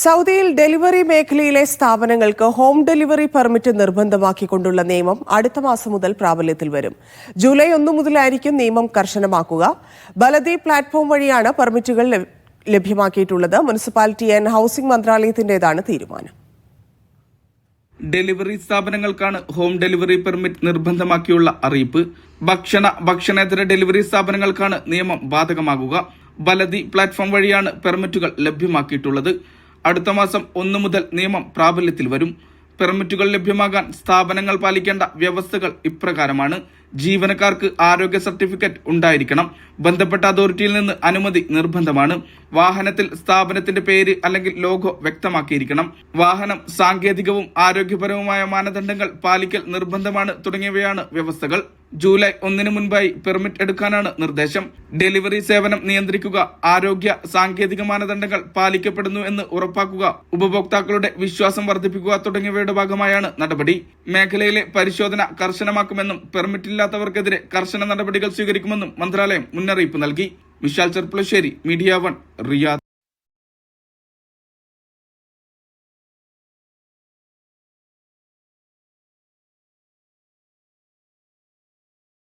സൗദിയിൽ ഡെലിവറി മേഖലയിലെ സ്ഥാപനങ്ങൾക്ക് ഹോം ഡെലിവറി പെർമിറ്റ് നിർബന്ധമാക്കിക്കൊണ്ടുള്ള നിയമം അടുത്ത മാസം മുതൽ പ്രാബല്യത്തിൽ വരും. ജൂലൈ 1 മുതലായിരിക്കും നിയമം കർശനമാക്കുക. ബലദി പ്ലാറ്റ്ഫോം വഴിയാണ് പെർമിറ്റുകൾ ലഭ്യമാക്കിയിട്ടുള്ളത്. മുനിസിപ്പാലിറ്റി ആൻഡ് ഹൌസിംഗ് മന്ത്രാലയത്തിന്റേതാണ് തീരുമാനം. ഡെലിവറി സ്ഥാപനങ്ങൾക്കാണ് ഹോം ഡെലിവറി പെർമിറ്റ് നിർബന്ധമാക്കിയുള്ള അറിയിപ്പ്. ഭക്ഷണേതര ഡെലിവറി സ്ഥാപനങ്ങൾക്കാണ് നിയമം ബാധകമാകുക. ബലദി പ്ലാറ്റ്ഫോം വഴിയാണ് പെർമിറ്റുകൾ ലഭ്യമാക്കിയിട്ടുള്ളത്. അടുത്ത മാസം 1 മുതൽ നിയമം പ്രാബല്യത്തിൽ വരും. പെർമിറ്റുകൾ ലഭ്യമാകാൻ സ്ഥാപനങ്ങൾ പാലിക്കേണ്ട വ്യവസ്ഥകൾ ഇപ്രകാരമാണ്. ജീവനക്കാർക്ക് ആരോഗ്യ സർട്ടിഫിക്കറ്റ് ഉണ്ടായിരിക്കണം. ബന്ധപ്പെട്ട അതോറിറ്റിയിൽ നിന്ന് അനുമതി നിർബന്ധമാണ്. വാഹനത്തിൽ സ്ഥാപനത്തിന്റെ പേര് അല്ലെങ്കിൽ ലോഗോ വ്യക്തമാക്കിയിരിക്കണം. വാഹനം സാങ്കേതികവും ആരോഗ്യപരവുമായ മാനദണ്ഡങ്ങൾ പാലിക്കൽ നിർബന്ധമാണ് തുടങ്ങിയവയാണ് വ്യവസ്ഥകൾ. ജൂലൈ 1 മുൻപായി പെർമിറ്റ് എടുക്കാനാണ് നിർദ്ദേശം. ഡെലിവറി സേവനം നിയന്ത്രിക്കുക, ആരോഗ്യ സാങ്കേതിക മാനദണ്ഡങ്ങൾ പാലിക്കപ്പെടുന്നു എന്ന് ഉറപ്പാക്കുക, ഉപഭോക്താക്കളുടെ വിശ്വാസം വർദ്ധിപ്പിക്കുക തുടങ്ങിയവയുടെ ഭാഗമായാണ് നടപടി. മേഖലയിലെ പരിശോധന കർശനമാക്കുമെന്നും പെർമിറ്റില്ലാത്തവർക്കെതിരെ കർശന നടപടികൾ സ്വീകരിക്കുമെന്നും മന്ത്രാലയം മുന്നറിയിപ്പ് നൽകി. Vishal Cherpulassery, media 1, Riyadh.